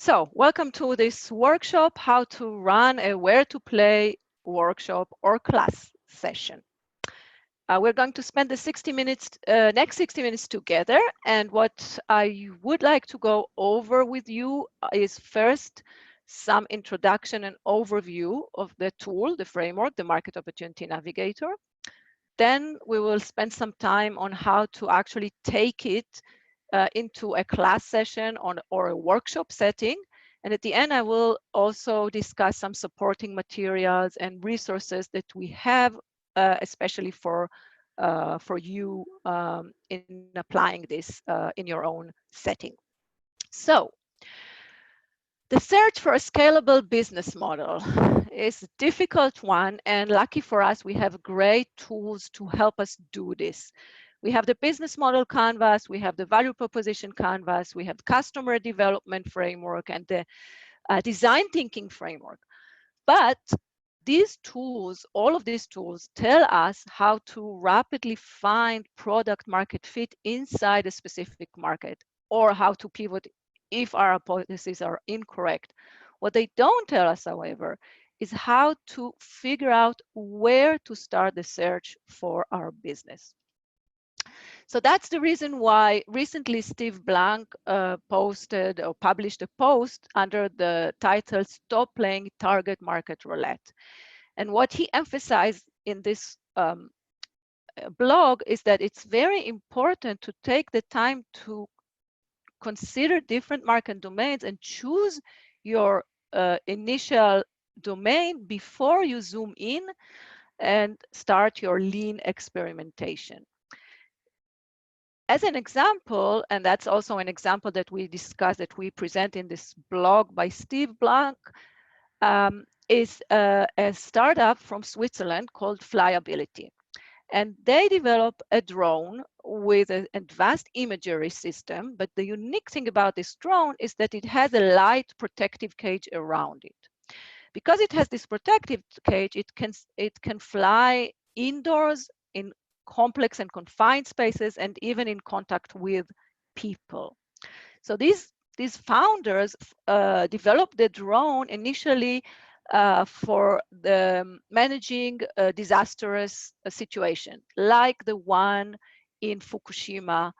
So, welcome to this workshop, how to run a where to play workshop or class session. We're going to spend the 60 minutes, next 60 minutes together. And what I would like to go over with you is first some introduction and overview of the tool, the framework, the Market Opportunity Navigator. Then we will spend some time on how to actually take it into a class session or a workshop setting. And at the end, I will also discuss some supporting materials and resources that we have, especially for you in applying this in your own setting. So, the search for a scalable business model is a difficult one, and lucky for us, we have great tools to help us do this. We have the business model canvas, we have the value proposition canvas, we have customer development framework, and the design thinking framework. But these tools, all of these tools, tell us how to rapidly find product market fit inside a specific market, or how to pivot if our hypotheses are incorrect. What they don't tell us, however, is how to figure out where to start the search for our business. So that's the reason why recently Steve Blank posted or published a post under the title "Stop Playing Target Market Roulette." And what he emphasized in this blog is that it's very important to take the time to consider different market domains and choose your initial domain before you zoom in and start your lean experimentation. As an example, and that's also an example that we discussed, that we present in this blog by Steve Blank, is a startup from Switzerland called Flyability. And they develop a drone with an advanced imagery system. But the unique thing about this drone is that it has a light protective cage around it. Because it has this protective cage, it can fly indoors in complex and confined spaces and even in contact with people. So these founders developed the drone initially for the managing a disastrous situation, like the one in Fukushima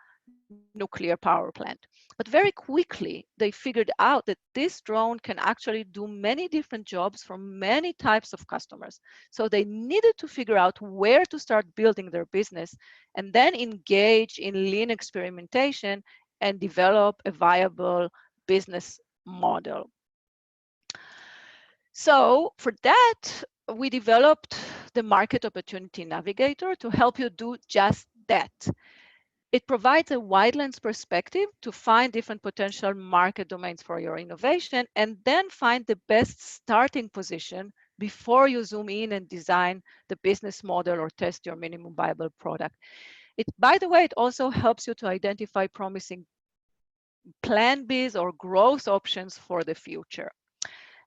nuclear power plant. But very quickly, they figured out that this drone can actually do many different jobs for many types of customers. So they needed to figure out where to start building their business and then engage in lean experimentation and develop a viable business model. So for that, we developed the Market Opportunity Navigator to help you do just that. It provides a wide lens perspective to find different potential market domains for your innovation and then find the best starting position before you zoom in and design the business model or test your minimum viable product. By the way, it also helps you to identify promising plan Bs or growth options for the future.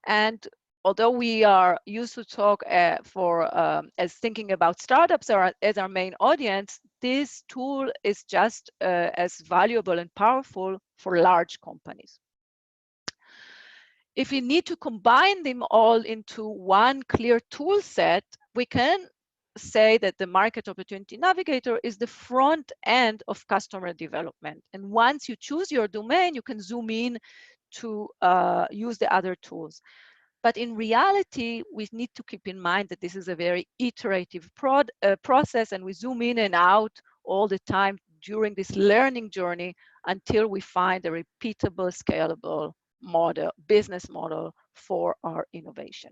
And although we are used to talk as thinking about startups as our main audience, this tool is just as valuable and powerful for large companies. If we need to combine them all into one clear tool set, we can say that the Market Opportunity Navigator is the front end of customer development. And once you choose your domain, you can zoom in to use the other tools. But in reality, we need to keep in mind that this is a very iterative process, and we zoom in and out all the time during this learning journey until we find a repeatable, scalable business model for our innovation.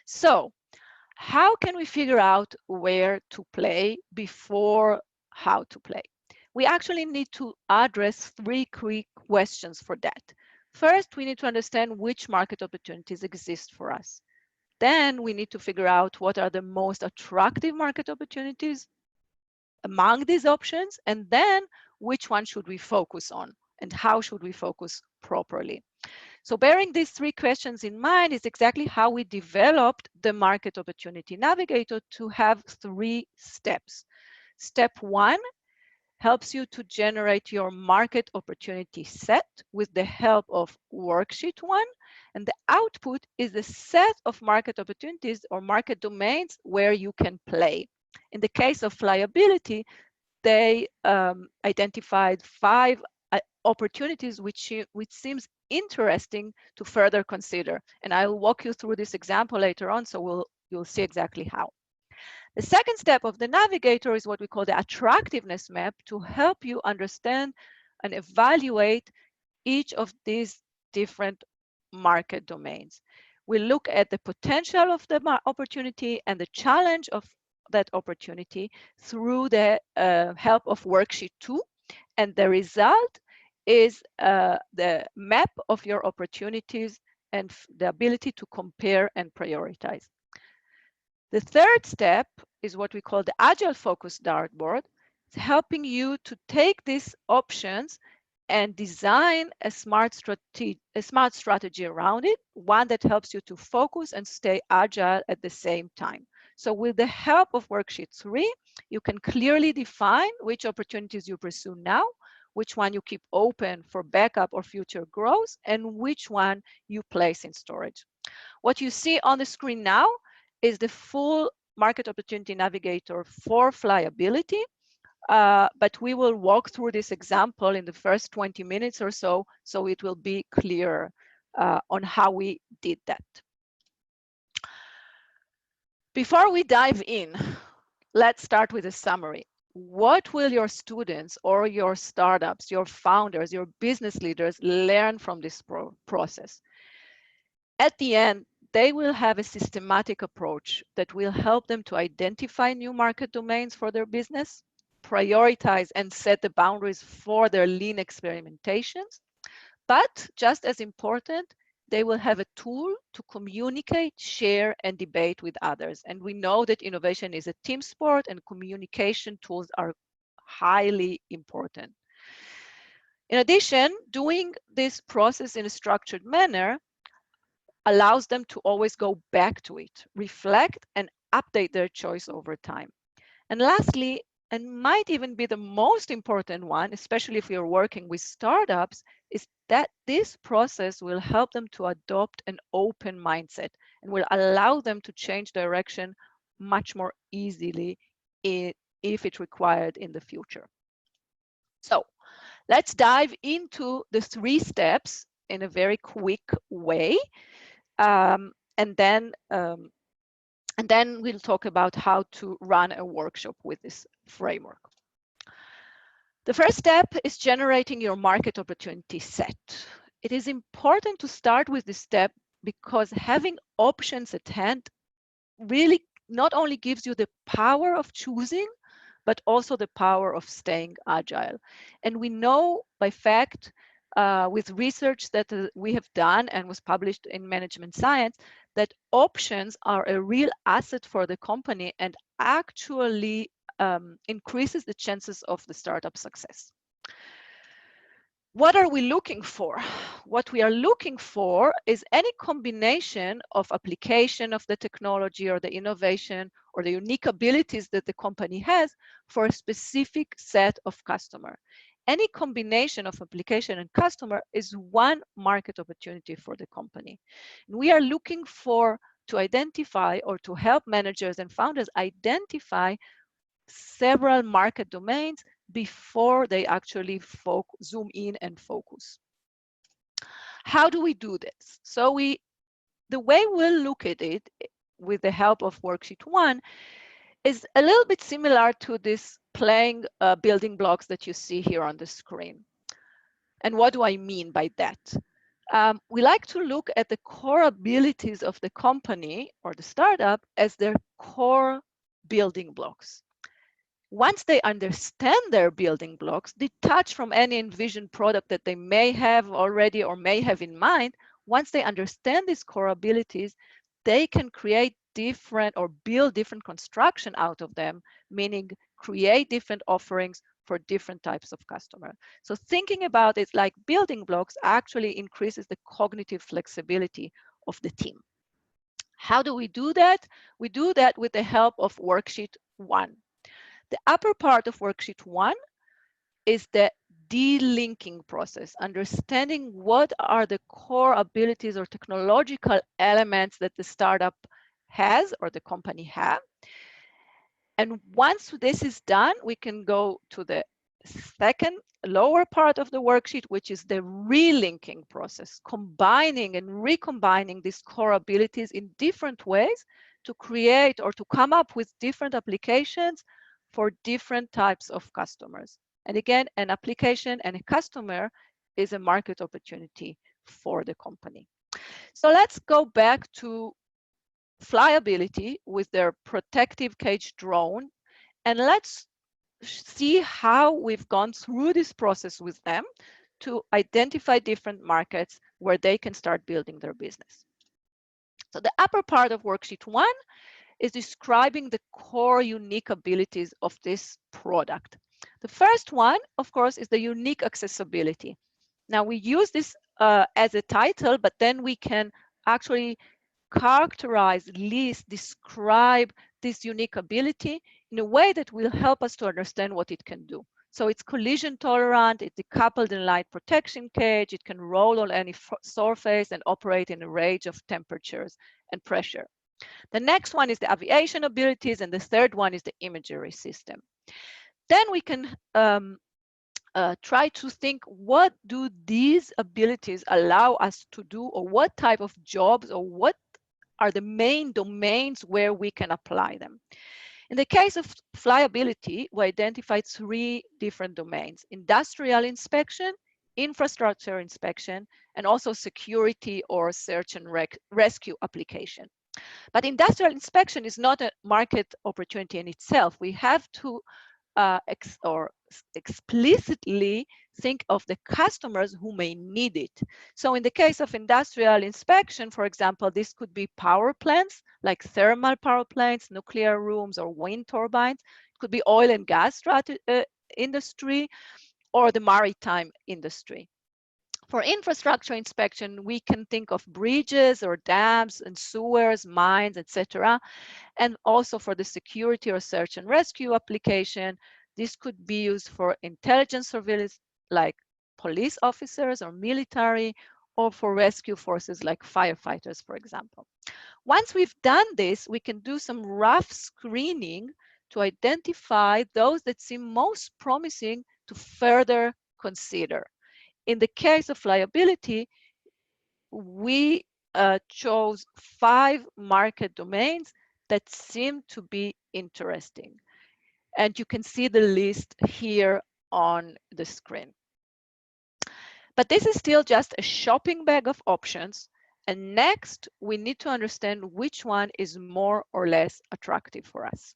So, how can we figure out where to play before how to play? We actually need to address 3 quick questions for that. First, we need to understand which market opportunities exist for us. Then we need to figure out what are the most attractive market opportunities among these options, and then which one should we focus on and how should we focus properly. So bearing these 3 questions in mind is exactly how we developed the Market Opportunity Navigator to have 3 steps. Step 1 helps you to generate your market opportunity set with the help of worksheet 1. And the output is a set of market opportunities or market domains where you can play. In the case of flyability, they identified 5 opportunities which seems interesting to further consider. And I'll walk you through this example later on, so you'll see exactly how. The second step of the navigator is what we call the attractiveness map to help you understand and evaluate each of these different market domains. We look at the potential of the opportunity and the challenge of that opportunity through the help of worksheet 2, and the result is the map of your opportunities and the ability to compare and prioritize. The third step is what we call the agile focus dartboard. It's helping you to take these options and design a smart strategy around it, one that helps you to focus and stay agile at the same time. So with the help of worksheet 3, you can clearly define which opportunities you pursue now, which one you keep open for backup or future growth, and which one you place in storage. What you see on the screen now is the full Market Opportunity Navigator for flyability. But we will walk through this example in the first 20 minutes or so it will be clear on how we did that. Before we dive in, let's start with a summary. What will your students or your startups, your founders, your business leaders learn from this process? At the end, they will have a systematic approach that will help them to identify new market domains for their business, prioritize and set the boundaries for their lean experimentations. But just as important, they will have a tool to communicate, share, and debate with others. And we know that innovation is a team sport and communication tools are highly important. In addition, doing this process in a structured manner allows them to always go back to it, reflect, and update their choice over time. And lastly, and might even be the most important one, especially if you're working with startups, is that this process will help them to adopt an open mindset and will allow them to change direction much more easily if it's required in the future. So let's dive into the 3 steps in a very quick way. And then we'll talk about how to run a workshop with this framework. The first step is generating your market opportunity set. It is important to start with this step because having options at hand really not only gives you the power of choosing, but also the power of staying agile. And we know by fact, with research that we have done and was published in Management Science, that options are a real asset for the company and actually increases the chances of the startup success. What are we looking for? What we are looking for is any combination of application of the technology or the innovation or the unique abilities that the company has for a specific set of customer. Any combination of application and customer is one market opportunity for the company. And we are looking to identify or to help managers and founders identify several market domains before they actually zoom in and focus. How do we do this? So the way we'll look at it with the help of worksheet 1 is a little bit similar to this playing building blocks that you see here on the screen. And what do I mean by that? We like to look at the core abilities of the company or the startup as their core building blocks. Once they understand their building blocks, detached from any envisioned product that they may have already or may have in mind, once they understand these core abilities, they can create different or build different construction out of them, meaning create different offerings for different types of customer. So thinking about it like building blocks actually increases the cognitive flexibility of the team. How do we do that? We do that with the help of worksheet 1. The upper part of worksheet 1 is the delinking process, understanding what are the core abilities or technological elements that the startup has or the company have. And once this is done, we can go to the second lower part of the worksheet, which is the relinking process, combining and recombining these core abilities in different ways to create or to come up with different applications for different types of customers. And again, an application and a customer is a market opportunity for the company. So let's go back to flyability with their protective cage drone, and let's see how we've gone through this process with them to identify different markets where they can start building their business. So the upper part of worksheet 1 is describing the core unique abilities of this product. The first one, of course, is the unique accessibility. Now we use this as a title, but then we can actually characterize, list, describe this unique ability in a way that will help us to understand what it can do. So it's collision tolerant, it's decoupled in light protection cage, it can roll on any surface and operate in a range of temperatures and pressure. The next one is the aviation abilities, and the third one is the imagery system. Then we can try to think, what do these abilities allow us to do, or what type of jobs, or what are the main domains where we can apply them. In the case of flyability, we identified 3 different domains: industrial inspection, infrastructure inspection, and also security or search and rescue application. But industrial inspection is not a market opportunity in itself. We have to explicitly think of the customers who may need it. So in the case of industrial inspection, for example, this could be power plants, like thermal power plants, nuclear rooms, or wind turbines. It could be oil and gas industry, or the maritime industry. For infrastructure inspection, we can think of bridges or dams and sewers, mines, etc. And also for the security or search and rescue application, this could be used for intelligence surveillance, like police officers or military, or for rescue forces like firefighters, for example. Once we've done this, we can do some rough screening to identify those that seem most promising to further consider. In the case of flyability, we chose 5 market domains that seem to be interesting. And you can see the list here on the screen. But this is still just a shopping bag of options. And next, we need to understand which one is more or less attractive for us.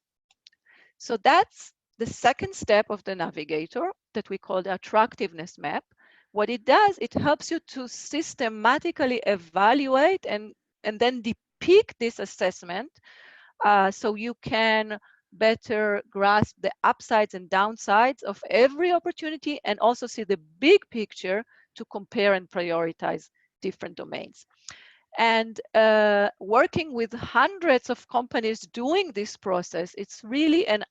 So that's the second step of the navigator that we call the attractiveness map. What it does, it helps you to systematically evaluate and then depict this assessment so you can better grasp the upsides and downsides of every opportunity, and also see the big picture to compare and prioritize different domains. And working with hundreds of companies doing this process, it's really an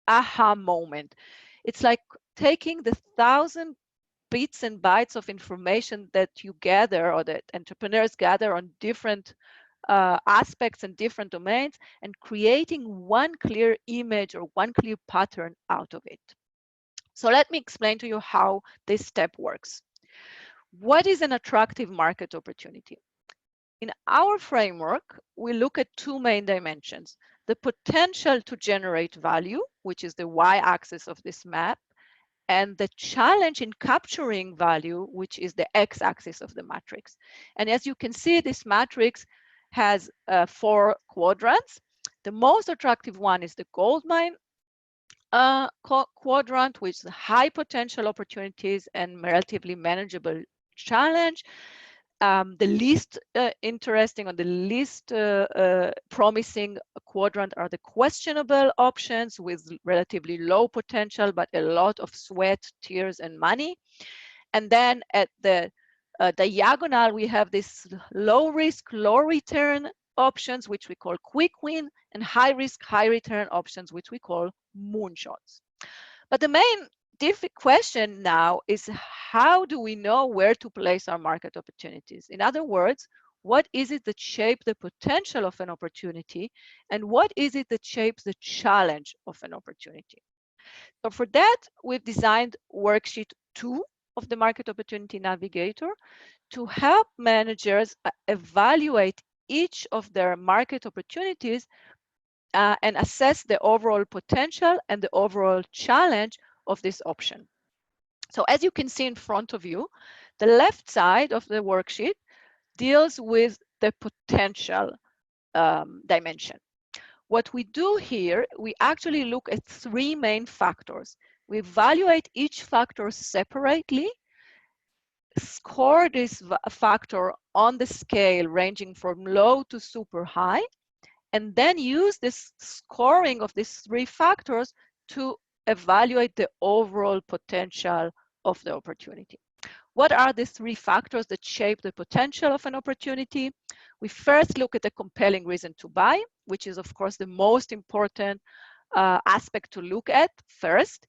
aha moment. It's like taking the 1,000 bits and bytes of information that you gather, or that entrepreneurs gather on different aspects and different domains, and creating one clear image or one clear pattern out of it. So let me explain to you how this step works. What is an attractive market opportunity? In our framework, we look at 2 main dimensions: the potential to generate value, which is the y-axis of this map, and the challenge in capturing value, which is the x-axis of the matrix. And as you can see, this matrix has 4 quadrants. The most attractive one is the gold mine quadrant, with high potential opportunities and relatively manageable challenge. The least interesting, or the least promising quadrant, are the questionable options with relatively low potential, but a lot of sweat, tears, and money. And then at the diagonal, we have this low risk, low return options, which we call quick win, and high risk, high return options, which we call moonshots. But the main question now is, how do we know where to place our market opportunities? In other words, what is it that shapes the potential of an opportunity, and what is it that shapes the challenge of an opportunity? So for that, we've designed worksheet 2 of the Market Opportunity Navigator to help managers evaluate each of their market opportunities and assess the overall potential and the overall challenge of this option. So as you can see in front of you, the left side of the worksheet deals with the potential dimension. What we do here, we actually look at 3 main factors. We evaluate each factor separately, score this factor on the scale ranging from low to super high, and then use this scoring of these 3 factors to evaluate the overall potential of the opportunity. What are the 3 factors that shape the potential of an opportunity? We first look at the compelling reason to buy, which is of course the most important aspect to look at first.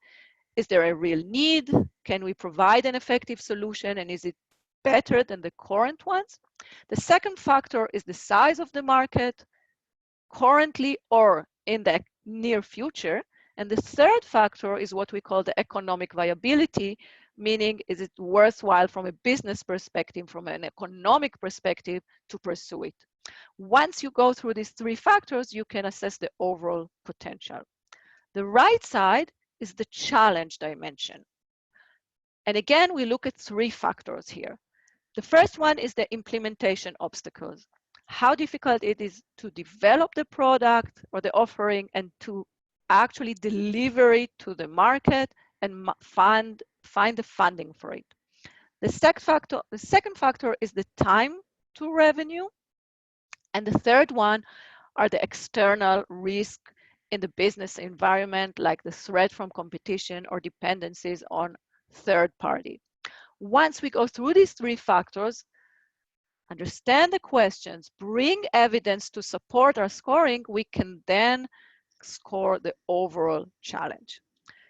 Is there a real need? Can we provide an effective solution, and is it better than the current ones? The second factor is the size of the market, currently or in the near future. And the third factor is what we call the economic viability, meaning is it worthwhile from a business perspective, from an economic perspective, to pursue it. Once you go through these 3 factors, you can assess the overall potential. The right side is the challenge dimension. And again, we look at 3 factors here. The first one is the implementation obstacles. How difficult it is to develop the product or the offering and to actually deliver it to the market and find the funding for it. The second factor is the time to revenue. And the third one are the external risk in the business environment, like the threat from competition or dependencies on third party. Once we go through these 3 factors, understand the questions, bring evidence to support our scoring, we can then score the overall challenge.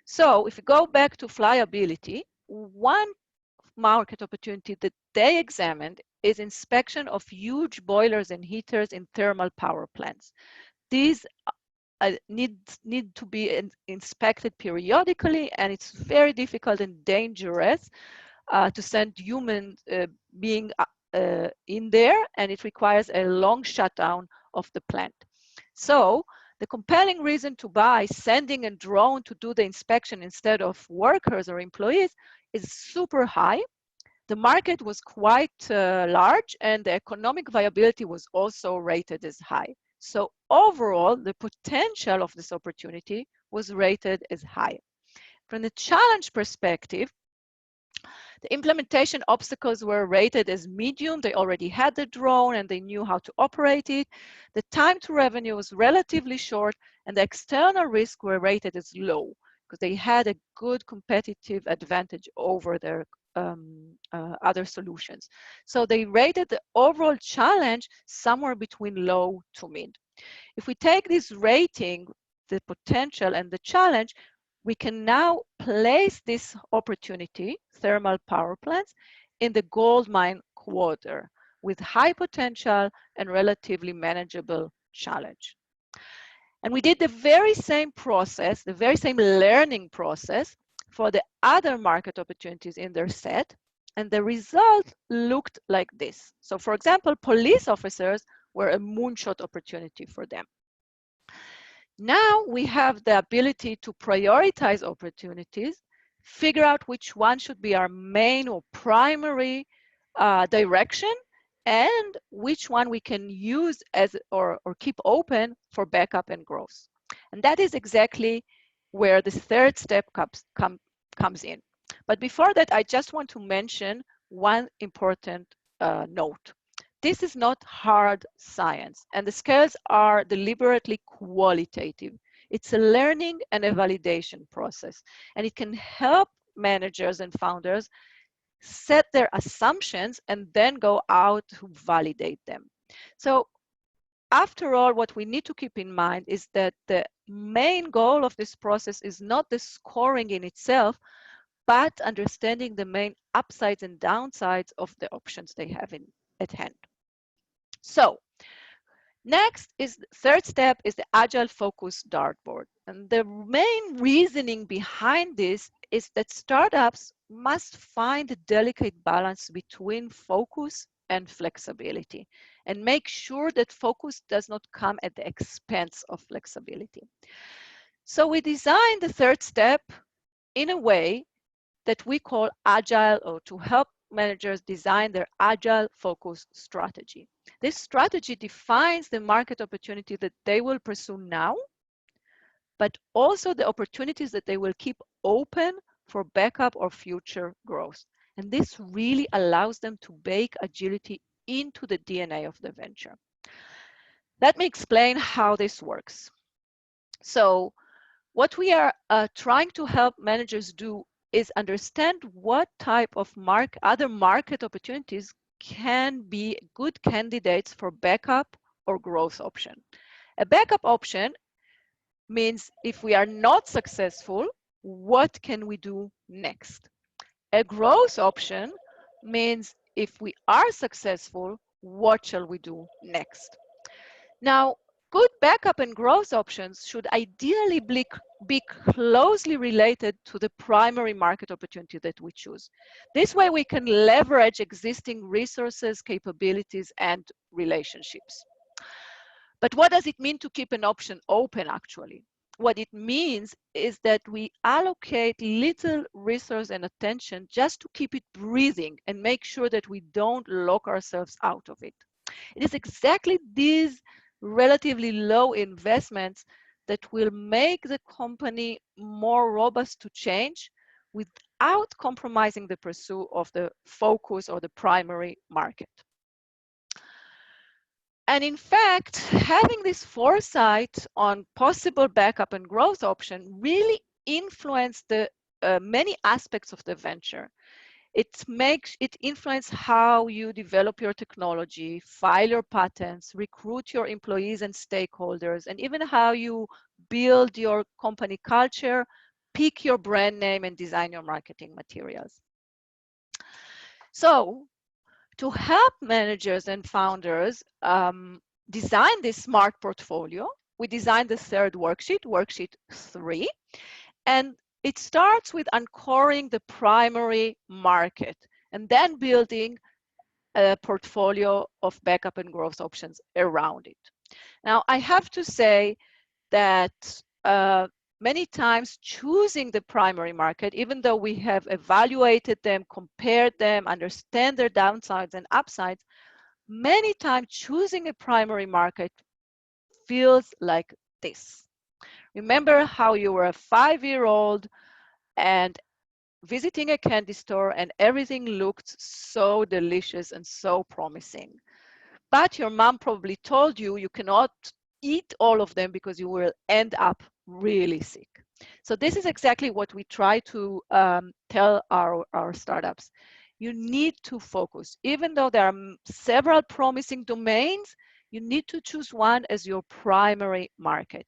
So if we go back to flyability, one market opportunity that they examined is inspection of huge boilers and heaters in thermal power plants. These need to be inspected periodically, and it's very difficult and dangerous to send human being in there, and it requires a long shutdown of the plant. So the compelling reason to buy sending a drone to do the inspection instead of workers or employees is super high. The market was quite large, and the economic viability was also rated as high. So overall, the potential of this opportunity was rated as high. From the challenge perspective, the implementation obstacles were rated as medium. They already had the drone and they knew how to operate it. The time to revenue was relatively short, and the external risks were rated as low because they had a good competitive advantage over their other solutions. So they rated the overall challenge somewhere between low to mid. If we take this rating, the potential and the challenge, we can now place this opportunity, thermal power plants, in the gold mine quarter with high potential and relatively manageable challenge. And we did the very same process, the very same learning process for the other market opportunities in their set, and the result looked like this. So for example, police officers were a moonshot opportunity for them. Now we have the ability to prioritize opportunities, figure out which one should be our main or primary direction, and which one we can use as or keep open for backup and growth. And that is exactly where the third step comes in. But before that, I just want to mention one important note. This is not hard science, and the scales are deliberately qualitative. It's a learning and a validation process, and it can help managers and founders set their assumptions and then go out to validate them. So after all, what we need to keep in mind is that the main goal of this process is not the scoring in itself, but understanding the main upsides and downsides of the options they have at hand. So next is the third step is the agile focus dartboard. And the main reasoning behind this is that startups must find a delicate balance between focus and flexibility and make sure that focus does not come at the expense of flexibility. So we designed the third step in a way that we call agile, or to help managers design their agile focus strategy. This strategy defines the market opportunity that they will pursue now, but also the opportunities that they will keep open for backup or future growth. And this really allows them to bake agility into the DNA of the venture. Let me explain how this works. So what we are trying to help managers do is understand what type of other market opportunities can be good candidates for backup or growth option. A backup option means if we are not successful, what can we do next? A growth option means if we are successful, what shall we do next? Now, good backup and growth options should ideally be closely related to the primary market opportunity that we choose. This way we can leverage existing resources, capabilities, and relationships. But what does it mean to keep an option open actually? What it means is that we allocate little resource and attention just to keep it breathing and make sure that we don't lock ourselves out of it. It is exactly these relatively low investments that will make the company more robust to change without compromising the pursuit of the focus or the primary market. And in fact, having this foresight on possible backup and growth option really influenced the many aspects of the venture. It influences how you develop your technology, file your patents, recruit your employees and stakeholders, and even how you build your company culture, pick your brand name, and design your marketing materials. So to help managers and founders design this smart portfolio, we designed the third worksheet, worksheet 3, and it starts with anchoring the primary market and then building a portfolio of backup and growth options around it. Now, I have to say that many times choosing the primary market, even though we have evaluated them, compared them, understand their downsides and upsides, many times choosing a primary market feels like this. Remember how you were a 5-year-old and visiting a candy store and everything looked so delicious and so promising. But your mom probably told you you cannot eat all of them because you will end up really sick. So this is exactly what we try to tell our startups. You need to focus. Even though there are several promising domains, you need to choose one as your primary market.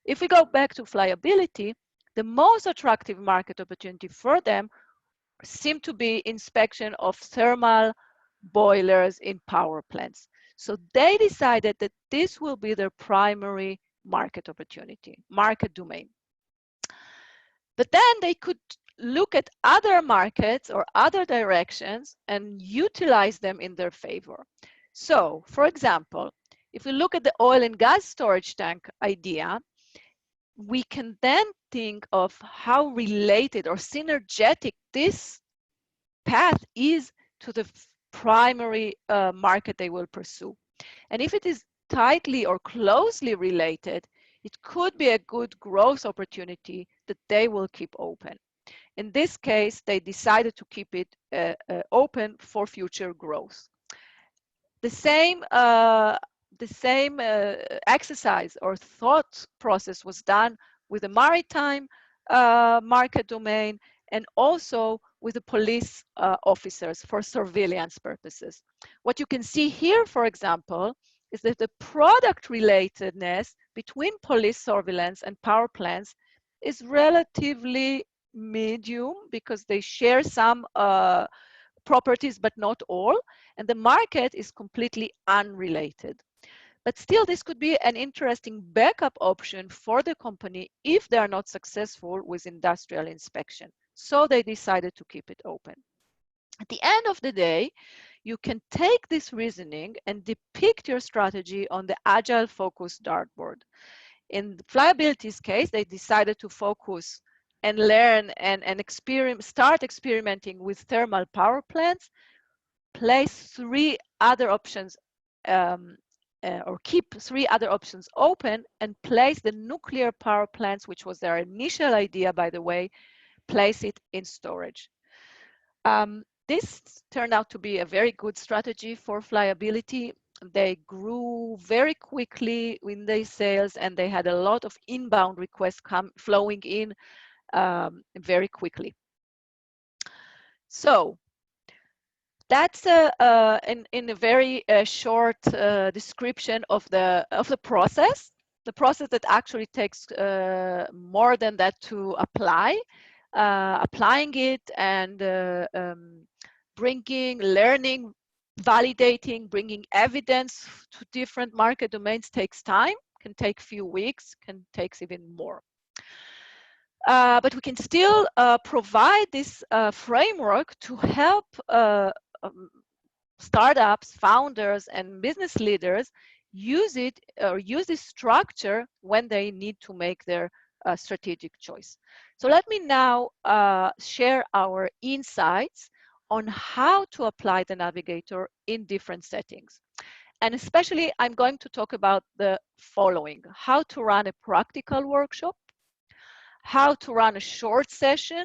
If we go back to flyability, the most attractive market opportunity for them seem to be inspection of thermal boilers in power plants. So they decided that this will be their primary market opportunity, market domain. But then they could look at other markets or other directions and utilize them in their favor. So, for example, if we look at the oil and gas storage tank idea, we can then think of how related or synergetic this path is to the primary market they will pursue. And if it is tightly or closely related, it could be a good growth opportunity that they will keep open. In this case, they decided to keep it open for future growth. The same exercise or thought process was done with the maritime market domain and also with the police officers for surveillance purposes. What you can see here, for example, is that the product relatedness between police surveillance and power plants is relatively medium because they share some properties but not all, and the market is completely unrelated. But still, this could be an interesting backup option for the company if they are not successful with industrial inspection. So they decided to keep it open. At the end of the day, you can take this reasoning and depict your strategy on the agile focus dartboard. In Flyability's case, they decided to focus and learn and start experimenting with thermal power plants, place three other options or keep three other options open, and place the nuclear power plants, which was their initial idea, by the way, place it in storage. This turned out to be a very good strategy for Flyability. They grew very quickly in their sales, and they had a lot of inbound requests flowing in very quickly. So that's in a very short description of the process. The process that actually takes more than that to apply. Applying it and bringing, learning, validating, bringing evidence to different market domains takes time, can take few weeks, can take even more. But we can still provide this framework to help startups, founders, and business leaders use it or use this structure when they need to make their strategic choice. So let me now share our insights on how to apply the Navigator in different settings. And especially, I'm going to talk about the following: how to run a practical workshop, how to run a short session,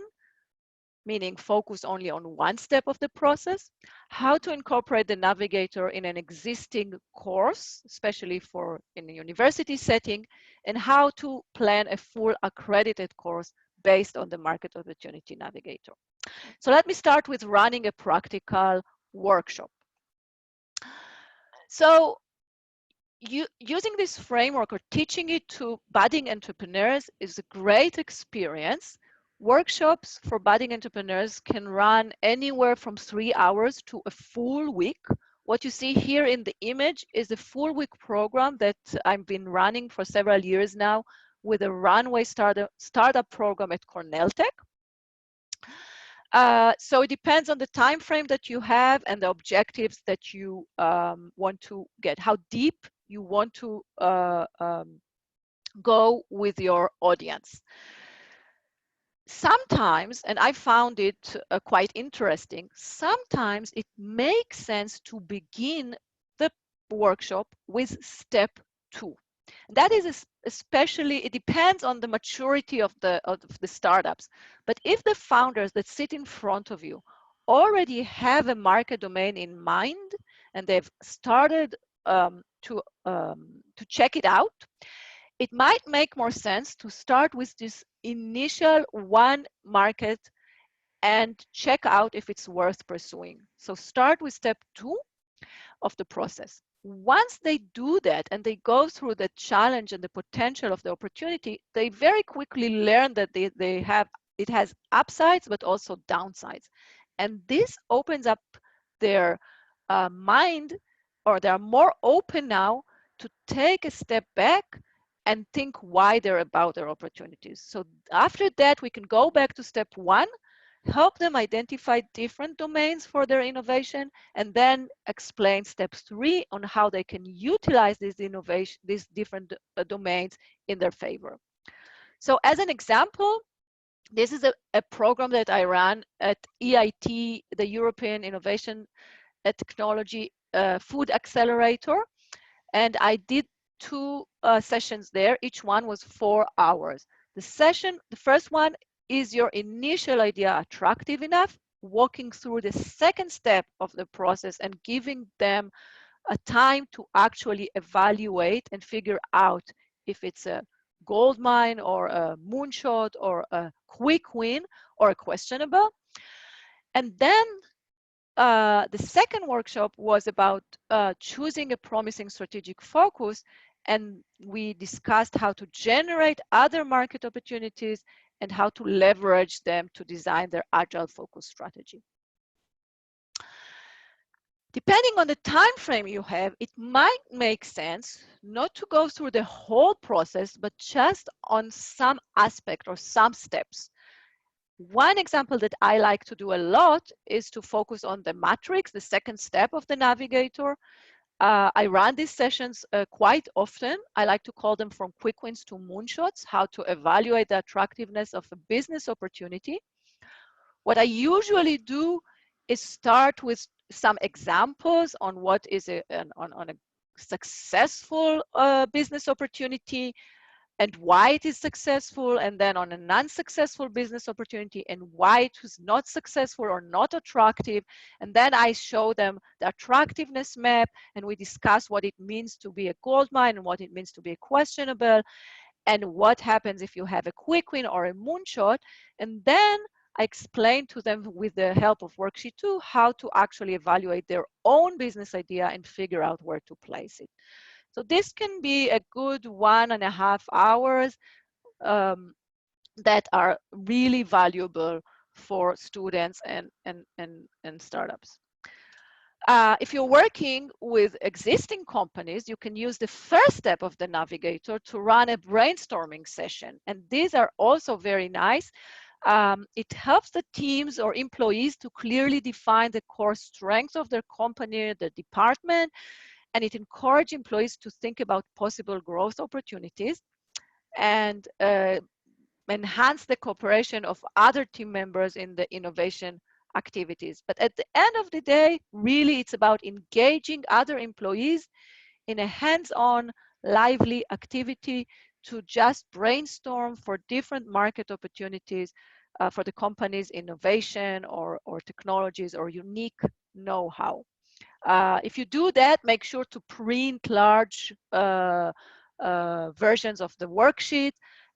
meaning focus only on one step of the process, how to incorporate the Navigator in an existing course, especially in a university setting, and how to plan a full accredited course based on the Market Opportunity Navigator. So let me start with running a practical workshop. So using this framework or teaching it to budding entrepreneurs is a great experience. Workshops for budding entrepreneurs can run anywhere from 3 hours to a full week. What you see here in the image is a full week program that I've been running for several years now with a runway startup program at Cornell Tech. So it depends on the time frame that you have and the objectives that you want to get, how deep you want to go with your audience. Sometimes, and I found it quite interesting, sometimes it makes sense to begin the workshop with step 2. That is especially, it depends on the maturity of the startups. But if the founders that sit in front of you already have a market domain in mind and they've started to check it out, it might make more sense to start with this initial one market and check out if it's worth pursuing. So start with step 2 of the process. Once they do that and they go through the challenge and the potential of the opportunity, they very quickly learn that it has upsides but also downsides. And this opens up their mind, or they're more open now to take a step back and think wider about their opportunities. So after that, we can go back to step 1, help them identify different domains for their innovation, and then explain step 3 on how they can utilize these different domains in their favor. So as an example, this is a program that I ran at EIT, the European Innovation Technology Food Accelerator, and I did 2 sessions there. Each one was 4 hours. The first one, is your initial idea attractive enough? Walking through the second step of the process and giving them a time to actually evaluate and figure out if it's a gold mine or a moonshot or a quick win or a questionable. And then the second workshop was about choosing a promising strategic focus, and we discussed how to generate other market opportunities and how to leverage them to design their agile focus strategy. Depending on the time frame you have, it might make sense not to go through the whole process, but just on some aspect or some steps. One example that I like to do a lot is to focus on the matrix, the second step of the navigator. I run these sessions quite often. I like to call them from quick wins to moonshots, how to evaluate the attractiveness of a business opportunity. What I usually do is start with some examples on what is on a successful business opportunity and why it is successful, and then on an unsuccessful business opportunity and why it was not successful or not attractive. And then I show them the attractiveness map, and we discuss what it means to be a gold mine and what it means to be a questionable, and what happens if you have a quick win or a moonshot. And then I explain to them, with the help of worksheet 2, how to actually evaluate their own business idea and figure out where to place it. So this can be a good 1.5 hours that are really valuable for students and startups. If you're working with existing companies, you can use the first step of the navigator to run a brainstorming session. And these are also very nice. It helps the teams or employees to clearly define the core strengths of their company, the department, and it encourages employees to think about possible growth opportunities and enhance the cooperation of other team members in the innovation activities. But at the end of the day, really it's about engaging other employees in a hands-on, lively activity to just brainstorm for different market opportunities for the company's innovation or technologies or unique know-how. If you do that, make sure to print large versions of the worksheet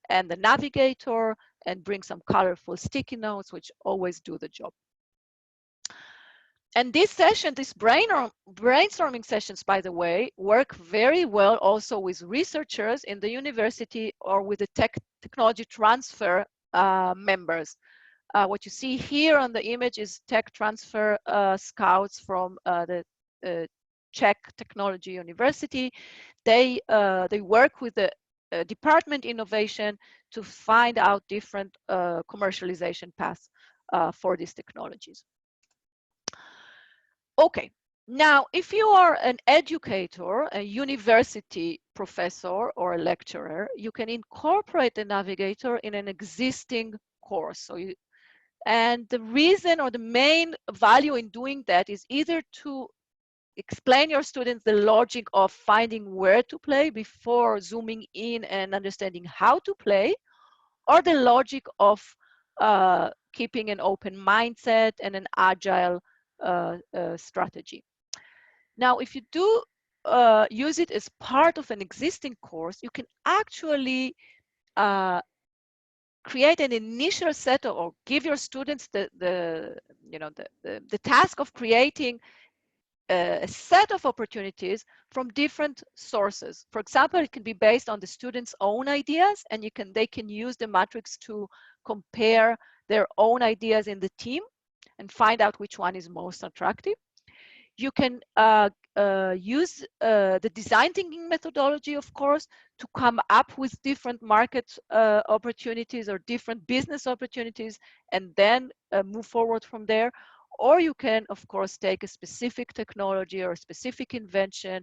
and the navigator, and bring some colorful sticky notes, which always do the job. And this session, these brainstorming sessions, by the way, work very well also with researchers in the university or with the technology transfer members. What you see here on the image is tech transfer scouts from the Czech Technology University. They work with the department innovation to find out different commercialization paths for these technologies. Okay, now if you are an educator, a university professor or a lecturer, you can incorporate the navigator in an existing course. So and the reason or the main value in doing that is either to explain your students the logic of finding where to play before zooming in and understanding how to play, or the logic of keeping an open mindset and an agile strategy. Now, if you do use it as part of an existing course, you can actually create an initial set of, or give your students the task of creating a set of opportunities from different sources. For example, it can be based on the students' own ideas, and they can use the matrix to compare their own ideas in the team and find out which one is most attractive. You can use the design thinking methodology, of course, to come up with different market opportunities or different business opportunities, and then move forward from there. Or you can, of course, take a specific technology or a specific invention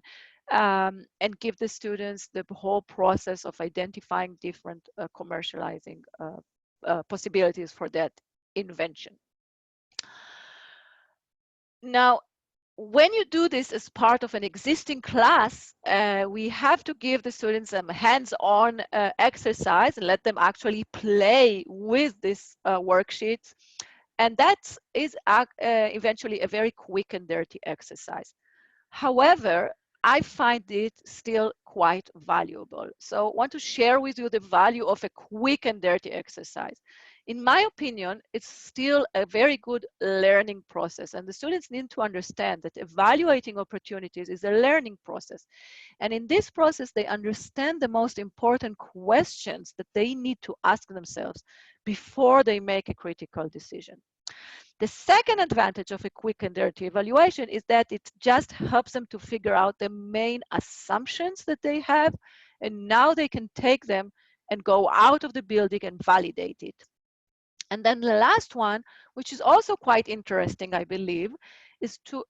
and give the students the whole process of identifying different commercializing possibilities for that invention. Now, when you do this as part of an existing class, we have to give the students some hands-on exercise and let them actually play with these worksheets. And that is eventually a very quick and dirty exercise. However, I find it still quite valuable. So I want to share with you the value of a quick and dirty exercise. In my opinion, it's still a very good learning process, and the students need to understand that evaluating opportunities is a learning process. And in this process, they understand the most important questions that they need to ask themselves before they make a critical decision. The second advantage of a quick and dirty evaluation is that it just helps them to figure out the main assumptions that they have, and now they can take them and go out of the building and validate it. And then the last one, which is also quite interesting, I believe, is to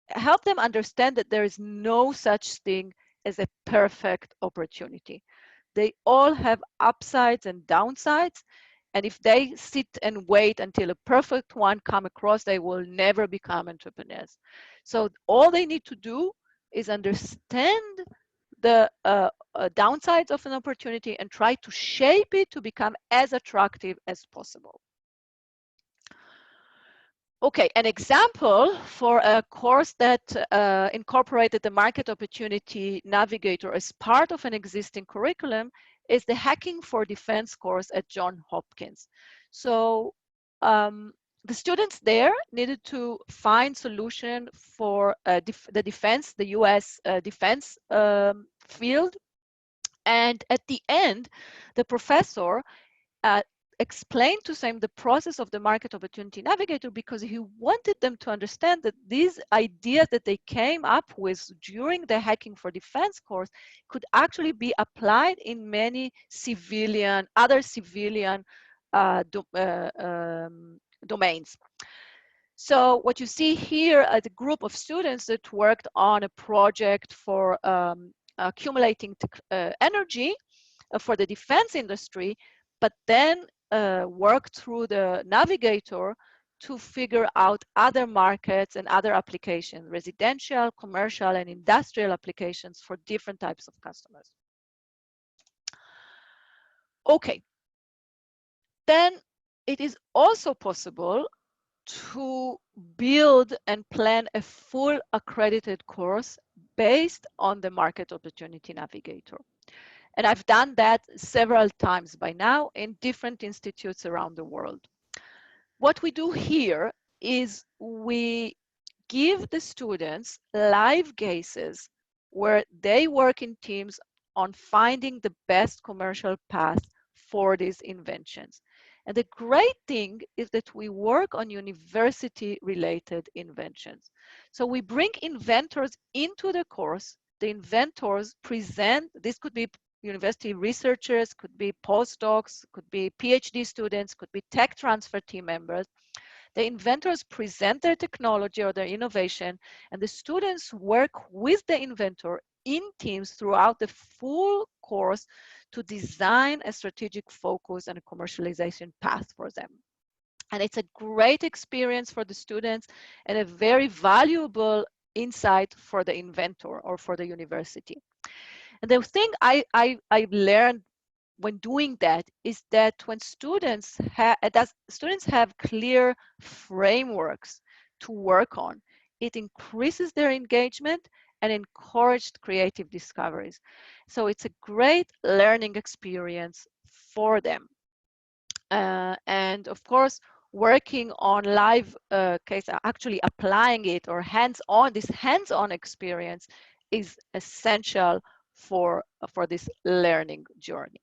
help them understand that there is no such thing as a perfect opportunity. They all have upsides and downsides, and if they sit and wait until a perfect one come across, they will never become entrepreneurs. So all they need to do is understand the downsides of an opportunity and try to shape it to become as attractive as possible. Okay, an example for a course that incorporated the Market Opportunity Navigator as part of an existing curriculum is the Hacking for Defense course at Johns Hopkins. So the students there needed to find solution for the defense, the US defense field. And at the end, the professor explained to them the process of the Market Opportunity Navigator because he wanted them to understand that these ideas that they came up with during the Hacking for Defense course could actually be applied in many other civilian domains. So what you see here are the group of students that worked on a project for accumulating energy for the defense industry, but then worked through the navigator to figure out other markets and other applications, residential, commercial, and industrial applications for different types of customers. Okay, then it is also possible to build and plan a full accredited course based on the Market Opportunity Navigator. And I've done that several times by now in different institutes around the world. What we do here is we give the students live cases where they work in teams on finding the best commercial path for these inventions. And the great thing is that we work on university-related inventions. So we bring inventors into the course. The inventors present, this could be university researchers, could be postdocs, could be PhD students, could be tech transfer team members. The inventors present their technology or their innovation, and the students work with the inventor in teams throughout the full course to design a strategic focus and a commercialization path for them. And it's a great experience for the students and a very valuable insight for the inventor or for the university. And the thing I've learned when doing that is that when students have clear frameworks to work on, it increases their engagement and encouraged creative discoveries. So it's a great learning experience for them. And of course, working on live case, actually applying it or this hands-on experience is essential for this learning journey.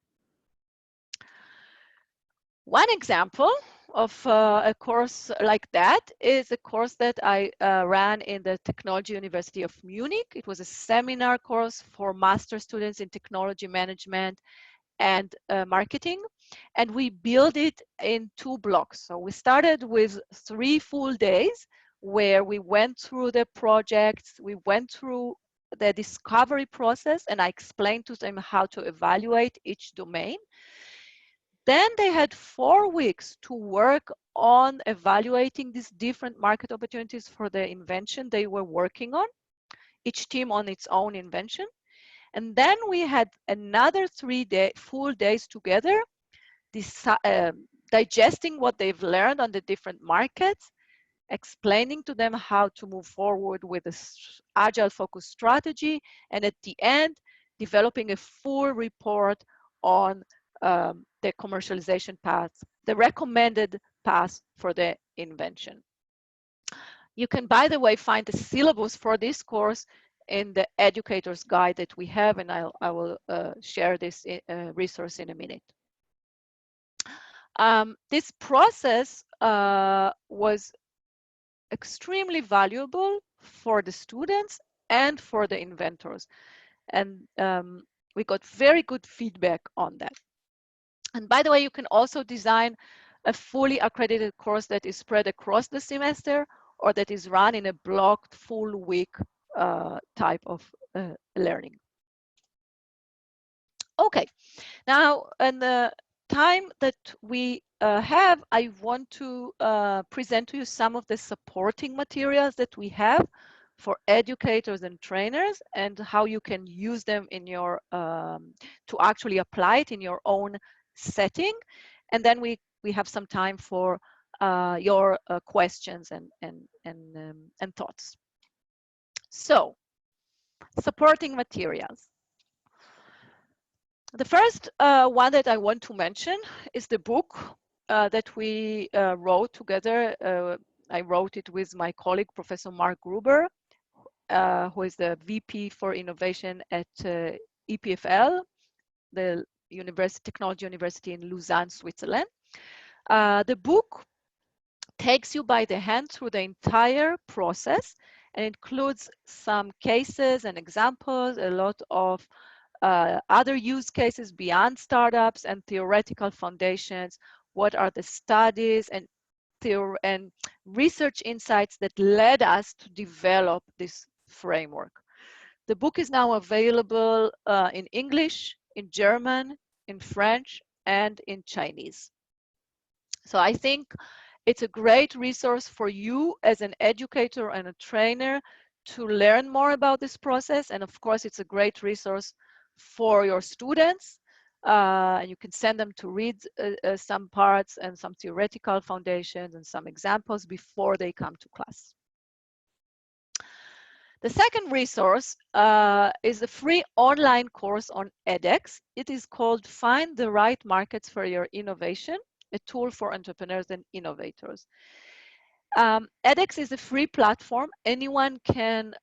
One example of a course like that is a course that I ran in the Technology University of Munich. It was a seminar course for master students in technology management and marketing. And we built it in 2 blocks. So we started with 3 full days where we went through the projects, we went through the discovery process, and I explained to them how to evaluate each domain. Then they had 4 weeks to work on evaluating these different market opportunities for the invention they were working on, each team on its own invention. And then we had another 3 full days together, digesting what they've learned on the different markets, explaining to them how to move forward with this agile focus strategy, and at the end, developing a full report on the commercialization path, the recommended path for the invention. You can, by the way, find the syllabus for this course in the educator's guide that we have, and I will share this resource in a minute. This process was extremely valuable for the students and for the inventors. And we got very good feedback on that. And by the way, you can also design a fully accredited course that is spread across the semester or that is run in a blocked full week type of learning. Okay, now in the time that we have, I want to present to you some of the supporting materials that we have for educators and trainers and how you can use them in your to actually apply it in your own setting. And then we have some time for your questions and thoughts. So, supporting materials. The first one that I want to mention is the book that we wrote together. I wrote it with my colleague, Professor Mark Gruber, who is the VP for Innovation at EPFL, the Technology University in Lausanne, Switzerland. The book takes you by the hand through the entire process and includes some cases and examples, a lot of other use cases beyond startups and theoretical foundations. What are the studies and research insights that led us to develop this framework? The book is now available in English, in German, in French, and in Chinese. So I think it's a great resource for you as an educator and a trainer to learn more about this process. And of course, it's a great resource for your students. And you can send them to read some parts and some theoretical foundations and some examples before they come to class. The second resource is a free online course on edX. It is called Find the Right Markets for Your Innovation, a tool for entrepreneurs and innovators. edX is a free platform. Anyone can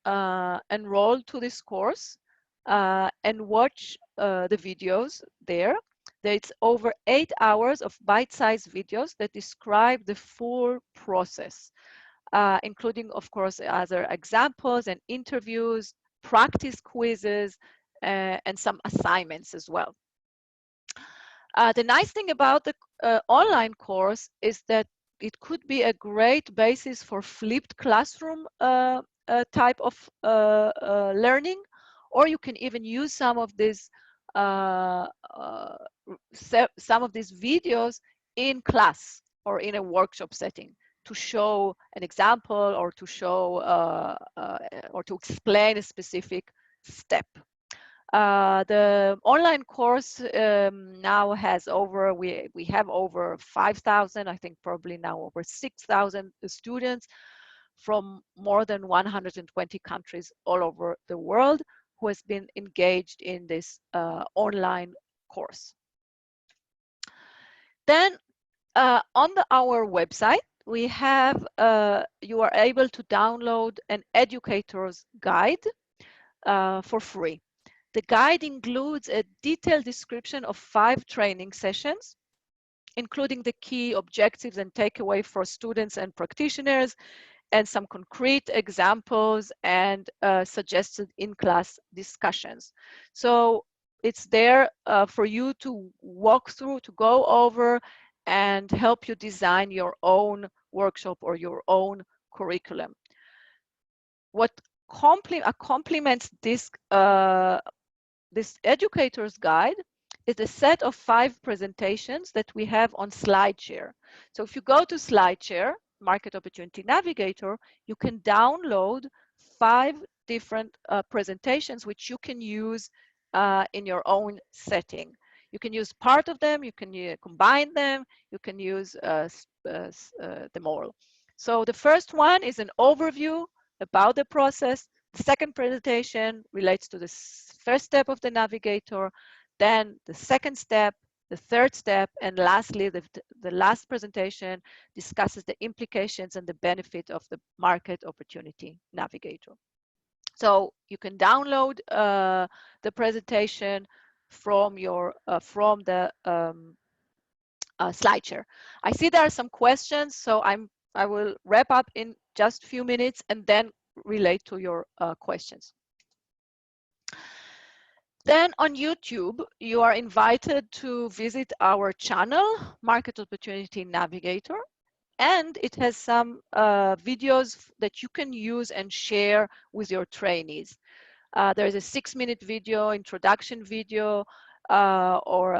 enroll to this course and watch the videos there. It's over 8 hours of bite-sized videos that describe the full process, including, of course, other examples and interviews, practice quizzes, and some assignments as well. The nice thing about the online course is that it could be a great basis for flipped classroom type of learning, or you can even use some of these videos in class or in a workshop setting to show an example or to show or to explain a specific step. The online course now has we have over 5,000, I think probably now over 6,000 students from more than 120 countries all over the world who has been engaged in this online course. Then on our website, we have, you are able to download an educator's guide for free. The guide includes a detailed description of 5 training sessions, including the key objectives and takeaway for students and practitioners, and some concrete examples and suggested in-class discussions. So it's there for you to walk through, to go over, and help you design your own workshop or your own curriculum. What complements this this educator's guide is a set of 5 presentations that we have on SlideShare. So if you go to SlideShare, Market Opportunity Navigator, you can download 5 different presentations which you can use in your own setting. You can use part of them, you can combine them, you can use them all. So the first one is an overview about the process. The second presentation relates to the first step of the navigator, then the second step, the third step, and lastly, the last presentation discusses the implications and the benefit of the Market Opportunity Navigator. So you can download the presentation from your slide share. I see there are some questions, so I will wrap up in just a few minutes and then relate to your questions. Then on YouTube, you are invited to visit our channel, Market Opportunity Navigator, and it has some videos that you can use and share with your trainees. There is a 6-minute video, introduction video, or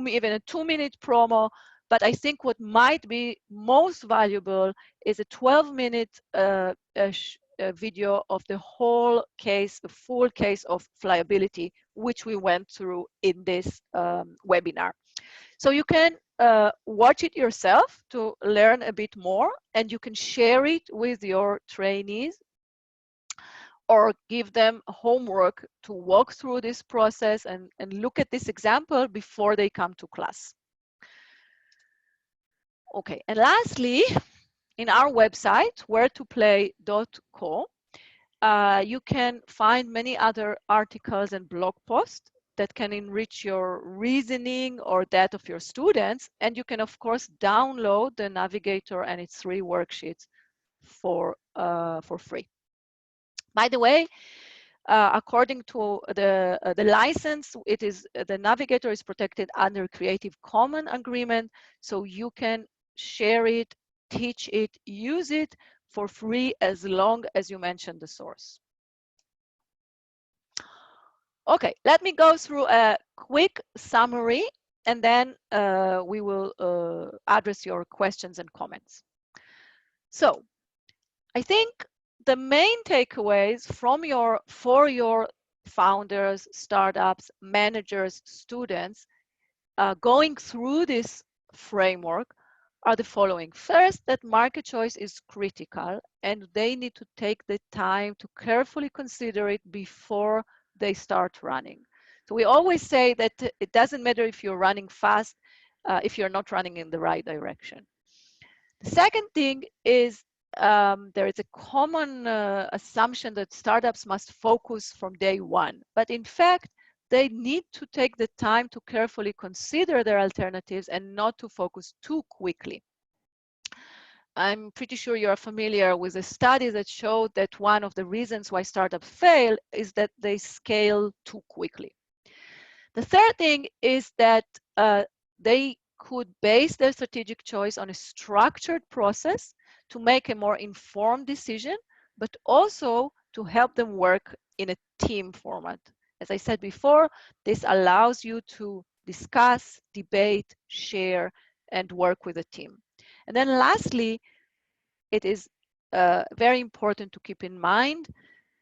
even a 2-minute promo. But I think what might be most valuable is a 12-minute video of the whole case, the full case of flyability, which we went through in this webinar. So you can watch it yourself to learn a bit more, and you can share it with your trainees or give them homework to walk through this process and look at this example before they come to class. Okay, and lastly, in our website, wheretoplay.co, you can find many other articles and blog posts that can enrich your reasoning or that of your students. And you can, of course, download the Navigator and its 3 worksheets for free. By the way, according to the license, the Navigator is protected under Creative Commons agreement, so you can share it, teach it, use it for free as long as you mention the source. Okay, let me go through a quick summary and then we will address your questions and comments. So I think the main takeaways for your founders, startups, managers, students going through this framework are the following. First, that market choice is critical and they need to take the time to carefully consider it before they start running. So we always say that it doesn't matter if you're running fast if you're not running in the right direction. The second thing is there is a common assumption that startups must focus from day one, but in fact, they need to take the time to carefully consider their alternatives and not to focus too quickly. I'm pretty sure you're familiar with a study that showed that one of the reasons why startups fail is that they scale too quickly. The third thing is that they could base their strategic choice on a structured process to make a more informed decision, but also to help them work in a team format. As I said before, this allows you to discuss, debate, share, and work with a team. And then lastly, it is very important to keep in mind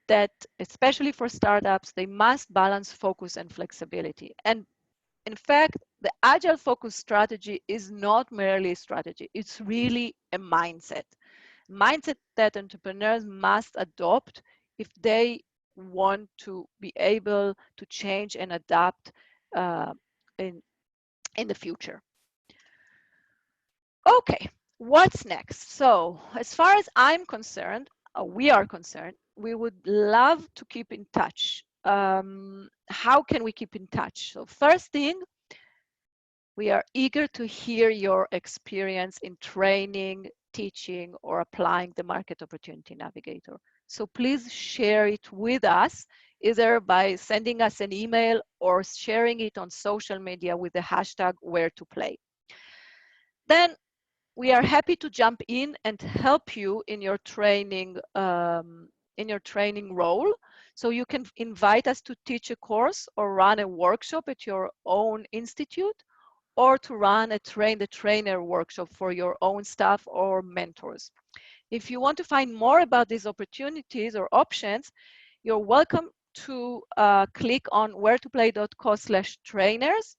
that, especially for startups, they must balance focus and flexibility. And in fact, the agile focus strategy is not merely a strategy, it's really a mindset. Mindset that entrepreneurs must adopt if they want to be able to change and adapt in the future. Okay, what's next? So as far as I'm concerned, we are concerned, we would love to keep in touch. How can we keep in touch? So first thing, we are eager to hear your experience in training, teaching, or applying the Market Opportunity Navigator. So please share it with us, either by sending us an email or sharing it on social media with the hashtag #WhereToPlay. Then we are happy to jump in and help you in your training role. So you can invite us to teach a course or run a workshop at your own institute, or to run a train the trainer workshop for your own staff or mentors. If you want to find more about these opportunities or options, you're welcome to click on wheretoplay.co/trainers,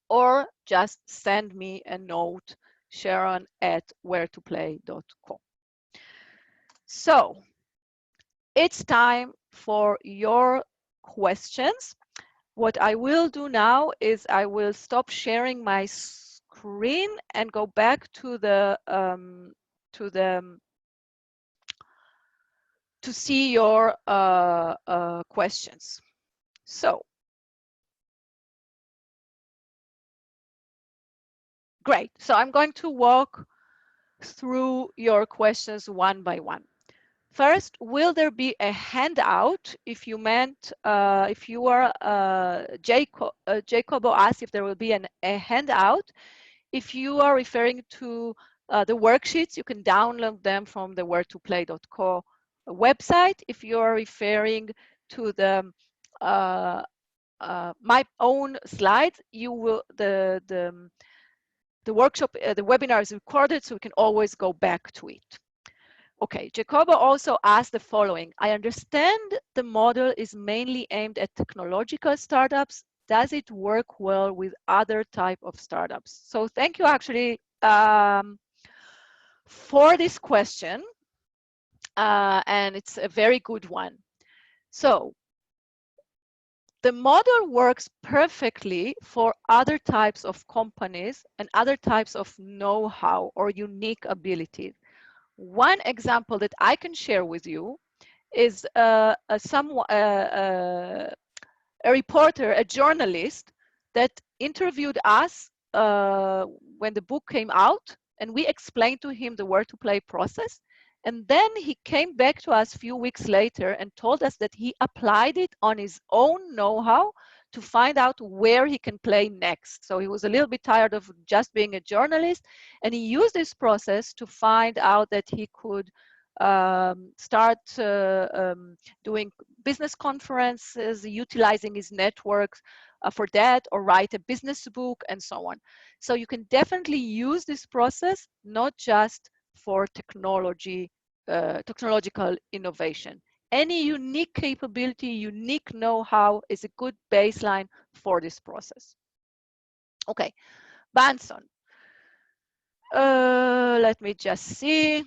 or just send me a note, Sharon@wheretoplay.co. So it's time for your questions. What I will do now is I will stop sharing my screen and go back to see your questions. So Great. So I'm going to walk through your questions one by one. First, will there be a handout? If you meant, if you are, Jacobo asked if there will be a handout. If you are referring to the worksheets, you can download them from the where2play.co website. If you are referring to the my own slides, you will the workshop, the webinar is recorded, so we can always go back to it. Okay, Jacobo also asked the following. I understand the model is mainly aimed at technological startups. Does it work well with other type of startups? So thank you actually for this question. And it's a very good one. So the model works perfectly for other types of companies and other types of know-how or unique abilities. One example that I can share with you is a reporter, a journalist that interviewed us when the book came out, and we explained to him the where to play process. And then he came back to us a few weeks later and told us that he applied it on his own know-how to find out where he can play next. So he was a little bit tired of just being a journalist, and he used this process to find out that he could start doing business conferences, utilizing his networks for that, or write a business book and so on. So you can definitely use this process, not just for technology, technological innovation. Any unique capability, unique know-how is a good baseline for this process. Okay, Banson. Let me just see.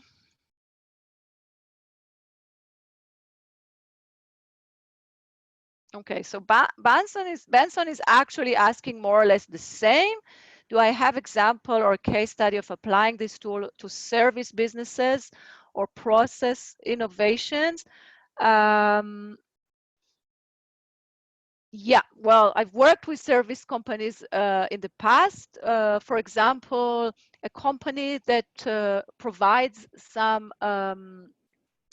Okay, so Benson is actually asking more or less the same. Do I have example or case study of applying this tool to service businesses or process innovations? Yeah, well, I've worked with service companies in the past. For example, a company that provides some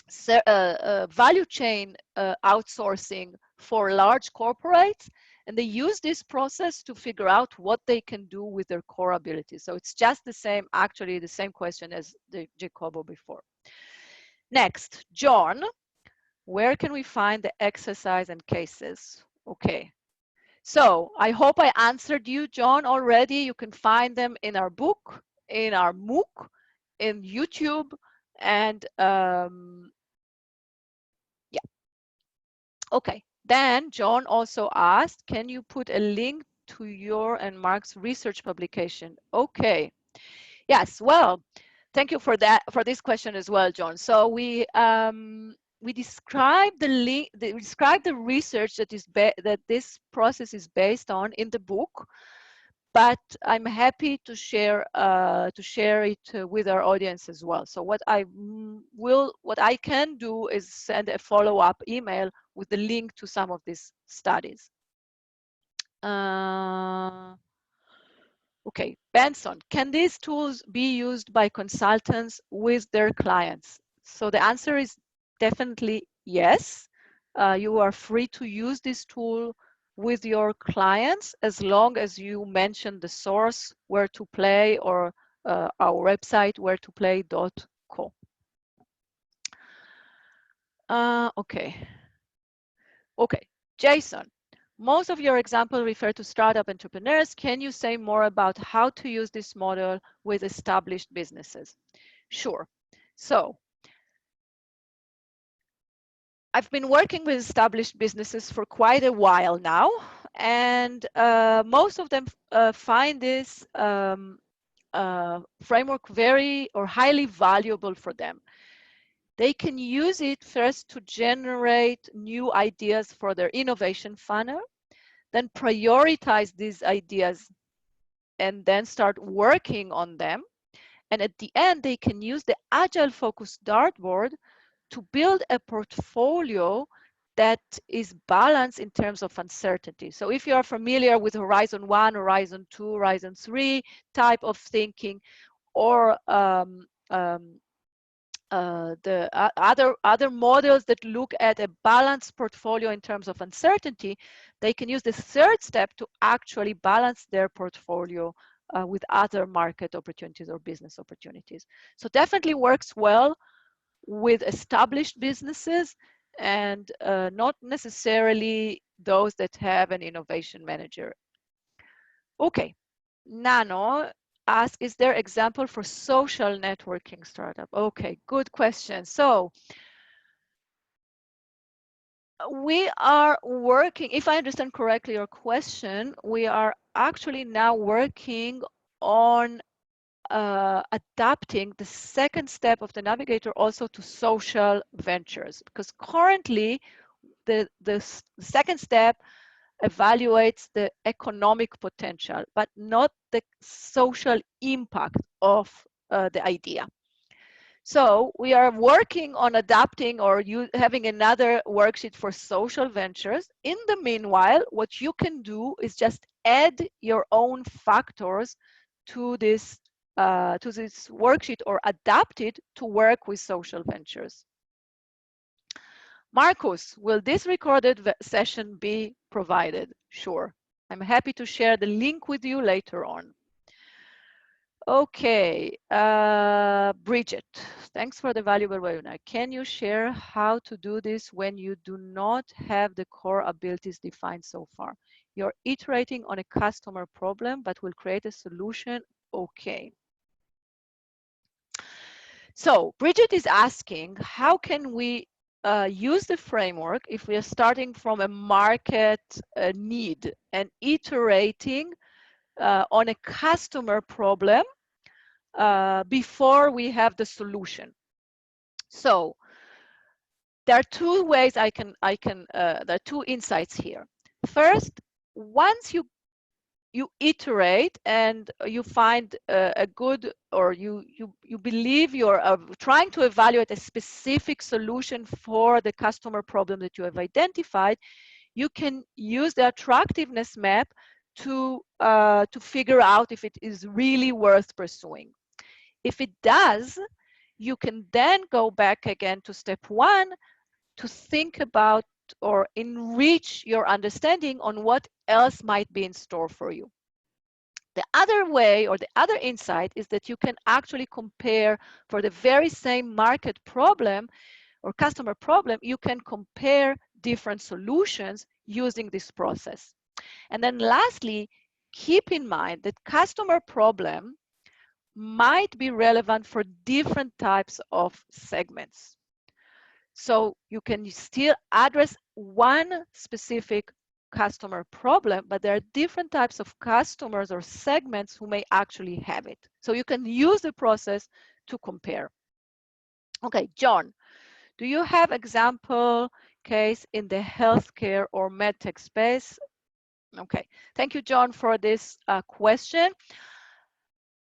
value chain outsourcing for large corporates, and they use this process to figure out what they can do with their core abilities. So it's just the same, actually the same question as the Jacobo before. Next, John, where can we find the exercise and cases? Okay, so I hope I answered you, John, already. You can find them in our book, in our MOOC, in YouTube, and okay, then John also asked, can you put a link to your and Mark's research publication? Okay, yes, well, thank you for that, for this question as well, John. So we describe the link, describe the research that that this process is based on in the book, but I'm happy to share it with our audience as well. So what I can do is send a follow-up email with the link to some of these studies. Okay, Benson, can these tools be used by consultants with their clients? So the answer is definitely yes. You are free to use this tool with your clients as long as you mention the source where to play or our website where2play.co. Okay, Jason, most of your examples refer to startup entrepreneurs. Can you say more about how to use this model with established businesses? Sure. So I've been working with established businesses for quite a while now, and most of them find this framework very or highly valuable for them. They can use it first to generate new ideas for their innovation funnel, then prioritize these ideas and then start working on them. And at the end, they can use the Agile Focus dartboard to build a portfolio that is balanced in terms of uncertainty. So if you are familiar with Horizon 1, Horizon 2, Horizon 3 type of thinking, or the other models that look at a balanced portfolio in terms of uncertainty, they can use the third step to actually balance their portfolio with other market opportunities or business opportunities. So definitely works well with established businesses and not necessarily those that have an innovation manager. Okay, Nano ask, is there example for social networking startup? Okay, good question. So we are working, if I understand correctly your question, we are actually now working on adapting the second step of the navigator also to social ventures, because currently the second step evaluates the economic potential, but not the social impact of the idea. So we are working on adapting or having another worksheet for social ventures. In the meanwhile, what you can do is just add your own factors to this worksheet or adapt it to work with social ventures. Marcus, will this recorded session be provided? Sure. I'm happy to share the link with you later on. Okay, Bridget, thanks for the valuable webinar. Can you share how to do this when you do not have the core abilities defined so far? You're iterating on a customer problem, but will create a solution. Okay. So Bridget is asking, how can we use the framework if we are starting from a market need and iterating on a customer problem before we have the solution? So there are two ways there are two insights here. First, once you iterate and you find a good, or you believe you're trying to evaluate a specific solution for the customer problem that you have identified, you can use the attractiveness map to figure out if it is really worth pursuing. If it does, you can then go back again to step one to think about or enrich your understanding on what else might be in store for you. The other way, or the other insight, is that you can actually compare for the very same market problem or customer problem, you can compare different solutions using this process. And then lastly, keep in mind that customer problem might be relevant for different types of segments. So you can still address one specific customer problem, but there are different types of customers or segments who may actually have it. So you can use the process to compare. Okay, John, do you have example case in the healthcare or medtech space? Okay, thank you, John, for this question.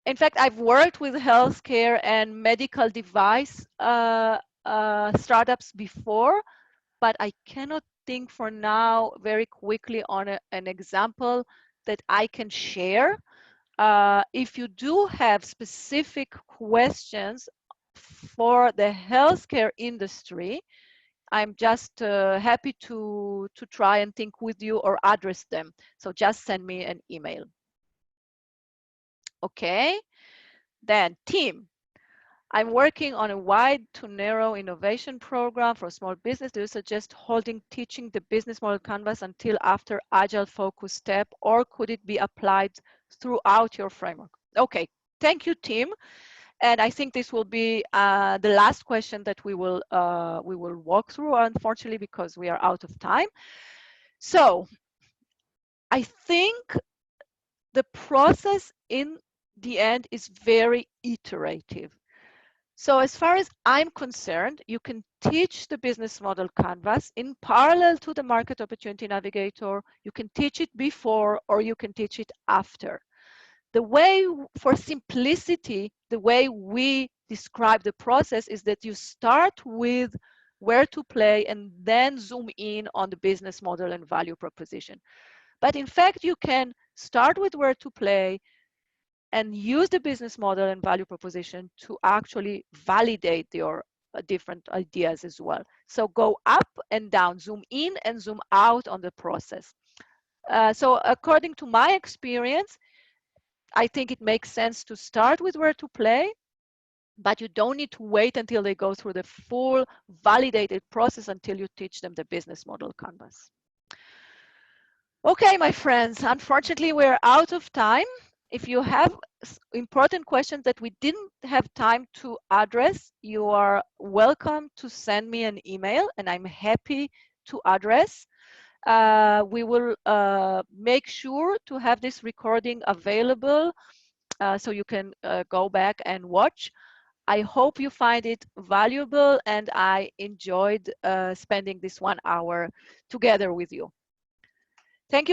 In fact, I've worked with healthcare and medical device startups before, but I cannot think for now very quickly on an example that I can share. If you do have specific questions for the healthcare industry, I'm just happy to try and think with you or address them. So just send me an email. Okay, then team. I'm working on a wide to narrow innovation program for small business. Do you suggest teaching the business model canvas until after agile focus step, or could it be applied throughout your framework? Okay, thank you, Tim. And I think this will be the last question that we will walk through, unfortunately, because we are out of time. So I think the process in the end is very iterative. So as far as I'm concerned, you can teach the business model canvas in parallel to the Market Opportunity Navigator. You can teach it before, or you can teach it after. The way, for simplicity, the way we describe the process is that you start with where to play, and then zoom in on the business model and value proposition. But in fact, you can start with where to play and use the business model and value proposition to actually validate your different ideas as well. So go up and down, zoom in and zoom out on the process. So according to my experience, I think it makes sense to start with where to play, but you don't need to wait until they go through the full validated process until you teach them the business model canvas. Okay, my friends, unfortunately, we're out of time. If you have important questions that we didn't have time to address, you are welcome to send me an email, and I'm happy to address. We will make sure to have this recording available so you can go back and watch. I hope you find it valuable, and I enjoyed spending this 1 hour together with you.